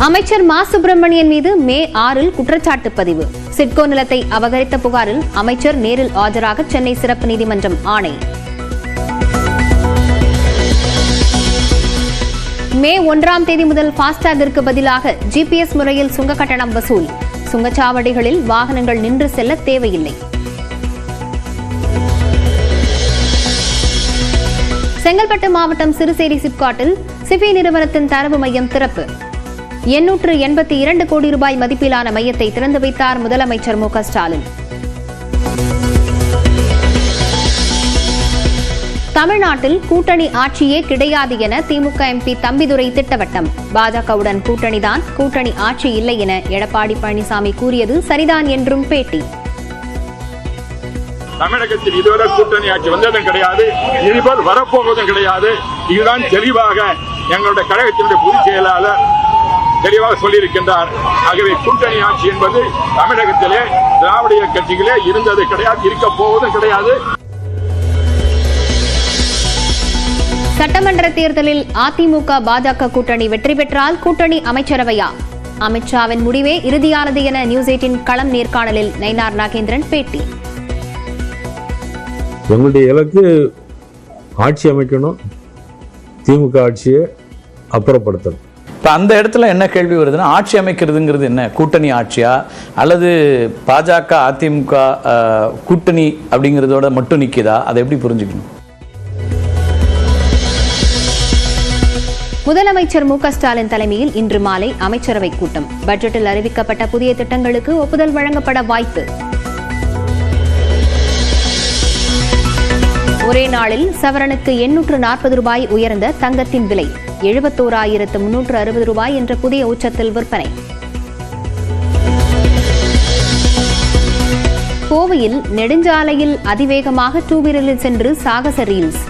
அமைச்சர் மா சுப்பிரமணியன் மீது மே 6 குற்றச்சாட்டு பதிவு. சிட்கோ நிலத்தை அபகரித்த புகாரில் அமைச்சர் நேரில் ஆஜராக சென்னை சிறப்பு நீதிமன்றம் ஆணை. மே 1 முதல் ஃபாஸ்டாகிற்கு பதிலாக GPS முறையில் சுங்க கட்டணம் வசூல். சுங்கச்சாவடிகளில் வாகனங்கள் நின்று செல்ல தேவையில்லை. செங்கல்பட்டு மாவட்டம் சிறுசேரி சிப்காட்டில் சிபி நிறுவனத்தின் தரவு மையம் திறப்பு. 882 கோடி ரூபாய் மதிப்பிலான மையத்தை திறந்து வைத்தார் முதலமைச்சர் மு க ஸ்டாலின். தமிழ்நாட்டில் கூட்டணி ஆட்சியே கிடையாது என திமுக MP தம்பிதுரை திட்டவட்டம். பாஜகவுடன் கூட்டணிதான், கூட்டணி ஆட்சி இல்லை என எடப்பாடி பழனிசாமி கூறியது சரிதான் என்றும் பேட்டி. தமிழகத்தில் இதுவரை கூட்டணி ஆட்சி வந்ததும் கிடையாது, இதுபோல் வரப்போவதும் கிடையாது. இதுதான் தெளிவாக எங்களுடைய கழகத்தினுடைய பொதுச் செயலாளர் தெளிவாக சொல்லியிருக்கின்றார். ஆகவே கூட்டணி ஆட்சி என்பது தமிழகத்திலே திராவிட கட்சிகளே இருந்தது கிடையாது, இருக்க போவதும் கிடையாது. சட்டமன்ற தேர்தலில் அதிமுக பாஜக கூட்டணி வெற்றி பெற்றால் கூட்டணி அமைச்சரவையா? அமித்ஷாவின் முடிவே இறுதியானது என நியூஸ் 18 களம் நேர்காணலில் நயினார் நாகேந்திரன் பேட்டி. எங்களுடைய இலக்கு ஆட்சி அமைக்கணும், திமுக ஆட்சியை அப்புறப்படுத்தணும். இப்போ அந்த இடத்துல என்ன கேள்வி வருதுன்னா, ஆட்சி அமைக்கிறதுங்கிறது என்ன? கூட்டணி ஆட்சியா அல்லது பாஜக அதிமுக கூட்டணி அப்படிங்கிறதோட மட்டும் நிற்குதா? அதை எப்படி புரிஞ்சுக்கணும்? முதலமைச்சர் மு க ஸ்டாலின் தலைமையில் இன்று மாலை அமைச்சரவை கூட்டம். பட்ஜெட்டில் அறிவிக்கப்பட்ட புதிய திட்டங்களுக்கு ஒப்புதல் வழங்கப்பட வாய்ப்பு. ஒரே நாளில் சவரனுக்கு 840 ரூபாய் உயர்ந்த தங்கத்தின் விலை. 71,360 ரூபாய் என்ற புதிய உச்சத்தில் விற்பனை. கோவையில் நெடுஞ்சாலையில் அதிவேகமாக டூவீலரில் சென்று சாகச ரீல்ஸ்.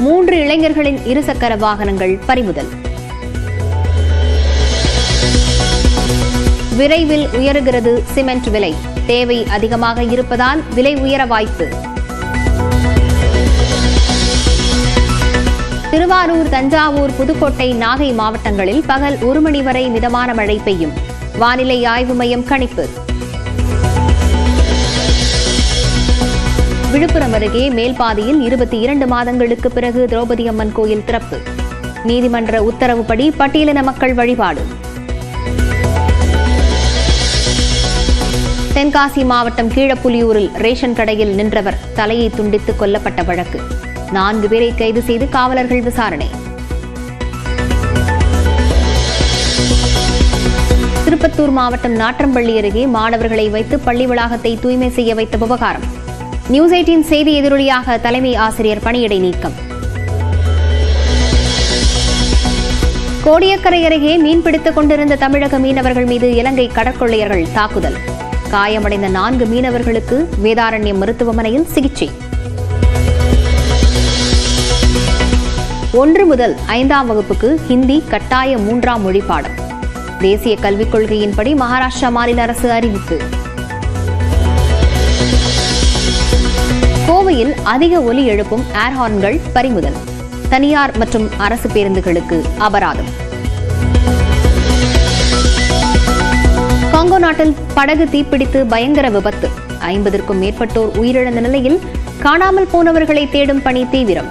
3 இளைஞர்களின் இருசக்கர வாகனங்கள் பறிமுதல். விரைவில் உயருகிறது சிமெண்ட் விலை. தேவை அதிகமாக இருப்பதால் விலை உயர வாய்ப்பு. திருவாரூர், தஞ்சாவூர், புதுக்கோட்டை, நாகை மாவட்டங்களில் பகல் 1 மணி வரை மிதமான மழை பெய்யும். வானிலை ஆய்வு மையம் கணிப்பு. விழுப்புரம் அருகே மேல்பாதியில் 22 மாதங்களுக்கு பிறகு திரௌபதி அம்மன் கோயில் திறப்பு. நீதிமன்ற உத்தரவுப்படி பட்டியலின மக்கள் வழிபாடு. தென்காசி மாவட்டம் கீழப்புலியூரில் ரேஷன் கடையில் நின்றவர் தலையை துண்டித்து கொல்லப்பட்ட வழக்கு. 4 பேரை கைது செய்து காவலர்கள் விசாரணை. திருப்பத்தூர் மாவட்டம் நாற்றம்பள்ளி அருகே மாணவர்களை வைத்து பள்ளி வளாகத்தை தூய்மை செய்ய வைத்த விவகாரம். நியூஸ் 18 செய்தி எதிரொலியாக தலைமை ஆசிரியர் பணியிடை நீக்கம். கோடியக்கரை அருகே மீன்பிடித்துக் கொண்டிருந்த தமிழக மீனவர்கள் மீது இலங்கை கடற்கொள்ளையர்கள் தாக்குதல். காயமடைந்த 4 மீனவர்களுக்கு வேதாரண்யம் மருத்துவமனையில் சிகிச்சை. 1 முதல் 5ஆம் வகுப்புக்கு ஹிந்தி கட்டாய 3ஆம் மொழி பாடம். தேசிய கல்விக் கொள்கையின்படி மகாராஷ்டிரா மாநில அரசு அறிவிப்பு. கோவையில் அதிக ஒலி எழுப்பும் ஏர்ஹார்ன்கள் பறிமுதல். தனியார் மற்றும் அரசு பேருந்துகளுக்கு அபராதம். காங்கோ நாட்டில் படகு தீப்பிடித்து பயங்கர விபத்து. 50க்கும் மேற்பட்டோர் உயிரிழந்த நிலையில் காணாமல் போனவர்களை தேடும் பணி தீவிரம்.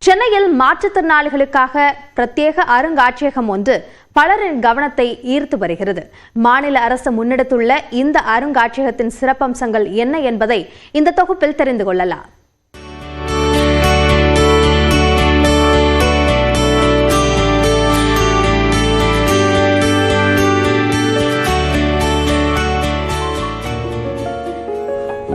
சென்னையில் மாற்றுத்திறனாளிகளுக்காக பிரத்யேக அருங்காட்சியகம் ஒன்று பலரின் கவனத்தை ஈர்த்து வருகிறது. மாநில அரசு முன்னெடுத்துள்ள இந்த அருங்காட்சியகத்தின் சிறப்பம்சங்கள் என்ன என்பதை இந்த தொகுப்பில் தெரிந்து கொள்ளலாம்.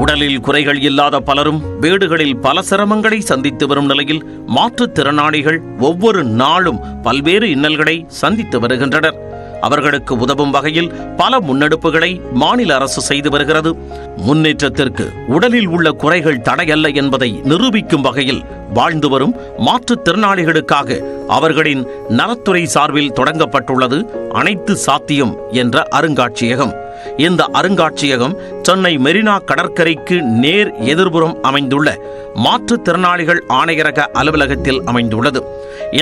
உடலில் குறைகள் இல்லாத பலரும் வீடுகளில் பல சிரமங்களை சந்தித்து வரும் நிலையில் மாற்றுத்திறனாளிகள் ஒவ்வொரு நாளும் பல்வேறு இன்னல்களை சந்தித்து வருகின்றனர். அவர்களுக்கு உதவும் வகையில் பல முன்னெடுப்புகளை மாநில அரசு செய்து வருகிறது. முன்னேற்றத்திற்கு உடலில் உள்ள குறைகள் தடையல்ல என்பதை நிரூபிக்கும் வகையில் வாழ்ந்து வரும் மாற்றுத்திறனாளிகளுக்காக அவர்களின் நலத்துறை சார்பில் தொடங்கப்பட்டுள்ளது அனைத்து சாத்தியம் என்ற அருங்காட்சியகம். இந்த அருங்காட்சியகம் சென்னை மெரினா கடற்கரைக்கு நேர் எதிர்புறம் அமைந்துள்ள மாற்றுத்திறனாளிகள் ஆணையரக அலுவலகத்தில் அமைந்துள்ளது.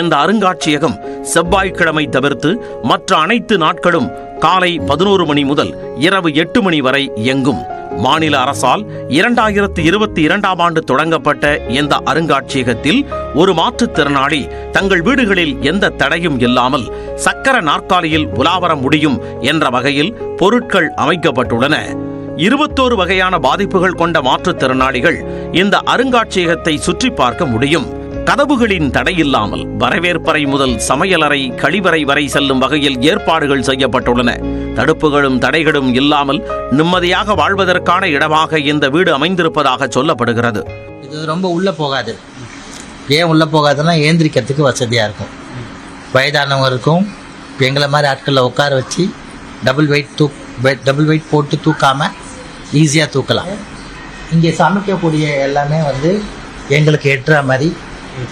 இந்த அருங்காட்சியகம் செவ்வாய்க்கிழமை தவிர்த்து மற்ற அனைத்து நாட்களும் காலை 11 மணி முதல் இரவு 8 மணி வரை இயங்கும். மாநில அரசால் 2022ஆம் ஆண்டு தொடங்கப்பட்ட இந்த அருங்காட்சியகத்தில் ஒரு மாற்றுத்திறனாளி தங்கள் வீடுகளில் எந்த தடையும் இல்லாமல் சக்கர நாற்காலியில் உலாவர முடியும் என்ற வகையில் பொருட்கள் அமைக்கப்பட்டுள்ளன. 21 வகையான பாதிப்புகள் கொண்ட மாற்றுத்திறனாளிகள் இந்த அருங்காட்சியகத்தை சுற்றி பார்க்க முடியும். கதவுகளின் தடையில்லாமல் வரவேற்பறை முதல் சமையலறை கழிவறை வரை செல்லும் வகையில் ஏற்பாடுகள் செய்யப்பட்டுள்ளன. தடுப்புகளும் தடைகளும் இல்லாமல் நிம்மதியாக வாழ்வதற்கான இடமாக இந்த வீடு அமைந்திருப்பதாக சொல்லப்படுகிறது. இது ரொம்ப உள்ள போகாது. ஏன் உள்ள போகாதுன்னா ஏந்திரிக்கிறதுக்கு வசதியாக இருக்கும். வயதானவங்களுக்கும் எங்களை மாதிரி ஆட்களில் உட்கார வச்சு டபுள் வெயிட் போட்டு தூக்காமல் ஈஸியாக தூக்கலாம். இங்கே சமைக்கக்கூடிய எல்லாமே எங்களுக்கு எட்டுற மாதிரி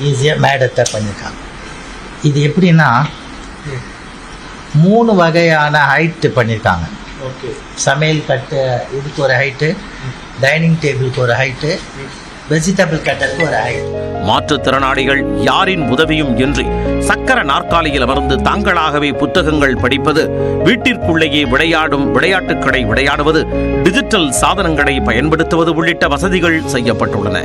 ஈஸியாக மேடத்தை பண்ணியிருக்காங்க. இது எப்படின்னா 3 வகையான ஹைட்டு பண்ணியிருக்காங்க. சமையல் கட்டு இதுக்கு ஒரு ஹைட்டு, டைனிங் டேபிளுக்கு ஒரு ஹைட்டு, வெஜிடபிள் கட்டருக்கு ஒரு ஹைட். மாற்றுத்திறனாளிகள் யாரின் உதவியும் இன்றி சக்கர நாற்காலியில் அமர்ந்து தாங்களாகவே புத்தகங்கள் படிப்பது, வீட்டிற்குள்ளேயே விளையாடும் விளையாட்டுகளை விளையாடுவது, டிஜிட்டல் சாதனங்களை பயன்படுத்துவது உள்ளிட்ட வசதிகள் செய்யப்பட்டுள்ளன.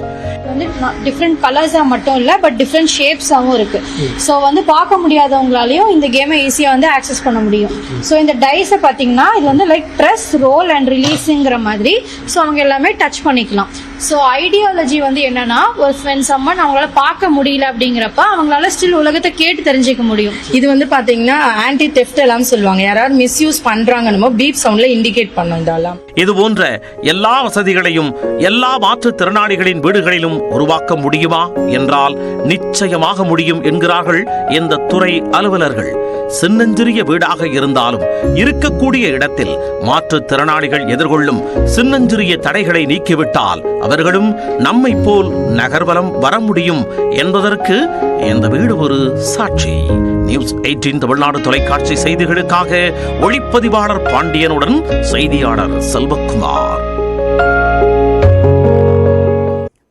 டிஃப்ரெண்ட் கலர்ஸா மட்டும் இல்ல, பட் டிஃப்ரெண்ட் ஷேப்ஸாவும் இருக்கு. ஸோ பார்க்க முடியாதவங்களாலையும் இந்த கேமை ஈஸியா ஆக்சஸ் பண்ண முடியும். ஸோ இந்த டைஸை பார்த்தீங்கன்னா இது லைக் ப்ரெஸ், ரோல் அண்ட் ரிலீஸுங்கிற மாதிரி. ஸோ அவங்க எல்லாமே டச் பண்ணிக்கலாம். ஸோ ஐடியாலஜி என்னன்னா, ஒரு சம்மன் அவங்களால பார்க்க முடியல அப்படிங்கிறப்ப அவங்களால ஸ்டில் உலகத்தை கேட்டு தெரிஞ்சுக்க முடியும். இது பாத்தீங்கன்னா ஆன்டி தெஃப்ட் எல்லாம் சொல்லுவாங்க. யாராவது மிஸ்யூஸ் பண்றாங்கன்னு பீப் சவுண்ட்ல இண்டிகேட் பண்ணும். இதெல்லாம் இது போன்ற எல்லா வசதிகளையும் எல்லா மாற்றுத்திறனாளிகளின் வீடுகளிலும் உருவாக்க முடியுமா என்றால் நிச்சயமாக முடியும் என்கிறார்கள் இந்த துறை அலுவலர்கள். சின்னஞ்சிறிய வீடாக இருந்தாலும் இருக்கக்கூடிய இடத்தில் மாற்றுத்திறனாளிகள் எதிர்கொள்ளும் சின்னஞ்சிறிய தடைகளை நீக்கிவிட்டால் அவர்களும் நம்மை போல் நகர்வலம் வர முடியும் என்பதற்கு இந்த வீடு ஒரு சாட்சி. நியூஸ் 18 தமிழ்நாடு தொலைக்காட்சி செய்திகளுக்காக ஒளிப்பதிவாளர் பாண்டியனுடன் செய்தியாளர் செல்வகுமார்.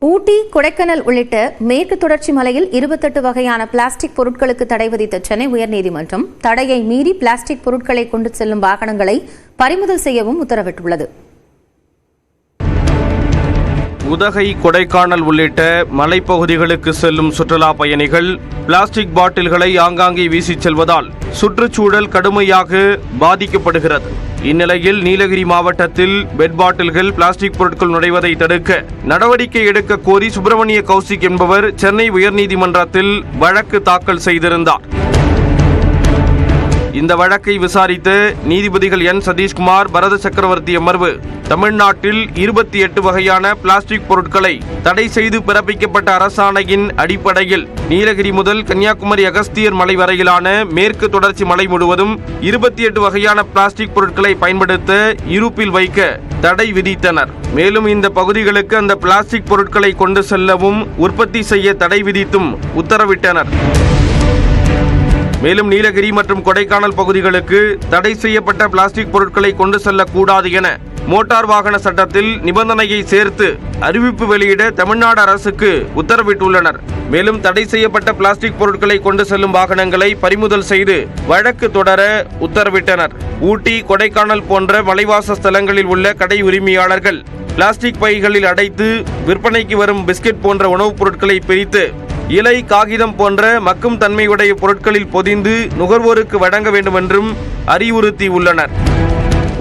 ஊட்டி, கொடைக்கானல் உள்ளிட்ட மேற்கு தொடர்ச்சி மலையில் 28 வகையான பிளாஸ்டிக் பொருட்களுக்கு தடை விதித்த சென்னை உயர்நீதிமன்றம் தடையை மீறி பிளாஸ்டிக் பொருட்களை கொண்டு செல்லும் வாகனங்களை பறிமுதல் செய்யவும் உத்தரவிட்டுள்ளது. உதகை, கொடைக்கானல் உள்ளிட்ட மலைப்பகுதிகளுக்கு செல்லும் சுற்றுலா பயணிகள் பிளாஸ்டிக் பாட்டில்களை ஆங்காங்கே வீசிச் செல்வதால் சுற்றுச்சூழல் கடுமையாக பாதிக்கப்படுகிறது. இந்நிலையில் நீலகிரி மாவட்டத்தில் பெட் பாட்டில்கள், பிளாஸ்டிக் பொருட்கள் நுழைவதை தடுக்க நடவடிக்கை எடுக்க கோரி சுப்பிரமணிய கௌசிக் என்பவர் சென்னை உயர்நீதிமன்றத்தில் வழக்கு தாக்கல் செய்திருந்தார். இந்த வழக்கை விசாரித்த நீதிபதிகள் என் சதீஷ்குமார், பரத சக்கரவர்த்தி அமர்வு தமிழ்நாட்டில் 28 வகையான பிளாஸ்டிக் பொருட்களை தடை செய்து பிறப்பிக்கப்பட்ட அரசாணையின் அடிப்படையில் நீலகிரி முதல் கன்னியாகுமரி அகஸ்தியர் மலை வரையிலான மேற்கு தொடர்ச்சி மலை முழுவதும் 28 வகையான பிளாஸ்டிக் பொருட்களை பயன்படுத்த இருப்பில் வைக்க தடை விதித்தனர். மேலும் இந்த பகுதிகளுக்கு அந்த பிளாஸ்டிக் பொருட்களை கொண்டு செல்லவும் உற்பத்தி செய்ய தடை விதித்தும் உத்தரவிட்டனர். மேலும் நீலகிரி மற்றும் கொடைக்கானல் பகுதிகளுக்கு தடை செய்யப்பட்ட பிளாஸ்டிக் பொருட்களை கொண்டு செல்லக்கூடாது என மோட்டார் வாகன சட்டத்தில் நிபந்தனையை சேர்த்து அறிவிப்பு வெளியிட தமிழ்நாடு அரசுக்கு உத்தரவிட்டுள்ளனர். மேலும் தடை செய்யப்பட்ட பிளாஸ்டிக் பொருட்களை கொண்டு செல்லும் வாகனங்களை பறிமுதல் செய்து வழக்கு தொடர உத்தரவிட்டனர். ஊட்டி, கொடைக்கானல் போன்ற மலைவாச ஸ்தலங்களில் உள்ள கடை உரிமையாளர்கள் பிளாஸ்டிக் பைகளில் அடைத்து விற்பனைக்கு வரும் பிஸ்கட் போன்ற உணவுப் பொருட்களை பிரித்து இலை, காகிதம் போன்ற மக்கும் தன்மையுடைய பொருட்களில் பொதிந்து நுகர்வோருக்கு வழங்க வேண்டும் என்றும் அறிவுறுத்தி உள்ளனர்.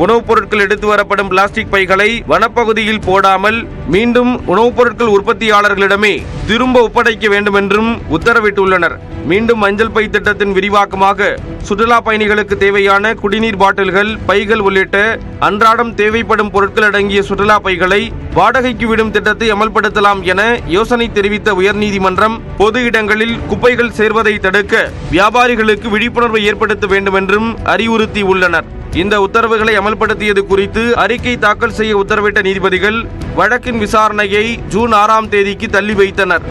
உணவுப் பொருட்கள் எடுத்து வரப்படும் பிளாஸ்டிக் பைகளை வனப்பகுதியில் போடாமல் மீண்டும் உணவுப் பொருட்கள் உற்பத்தியாளர்களிடமே திரும்ப ஒப்படைக்க வேண்டும் என்றும் உத்தரவிட்டுள்ளனர். மீண்டும் மஞ்சள் பை திட்டத்தின் விரிவாக்கமாக சுற்றுலா பயணிகளுக்கு தேவையான குடிநீர் பாட்டில்கள், பைகள் உள்ளிட்ட அன்றாடம் தேவைப்படும் பொருட்கள் அடங்கிய சுற்றுலா பைகளை வாடகைக்கு விடும் திட்டத்தை அமல்படுத்தலாம் என யோசனை தெரிவித்த உயர்நீதிமன்றம் பொது இடங்களில் குப்பைகள் சேர்வதை தடுக்க வியாபாரிகளுக்கு விழிப்புணர்வை ஏற்படுத்த வேண்டும் என்றும் அறிவுறுத்தியுள்ளனர். இந்த உத்தரவுகளை அமல்படுத்தியது குறித்து அறிக்கை தாக்கல் செய்ய உத்தரவிட்ட நீதிபதிகள் வழக்கின் விசாரணையை ஜூன் 6ஆம் தேதிக்கு தள்ளி வைத்தனர்.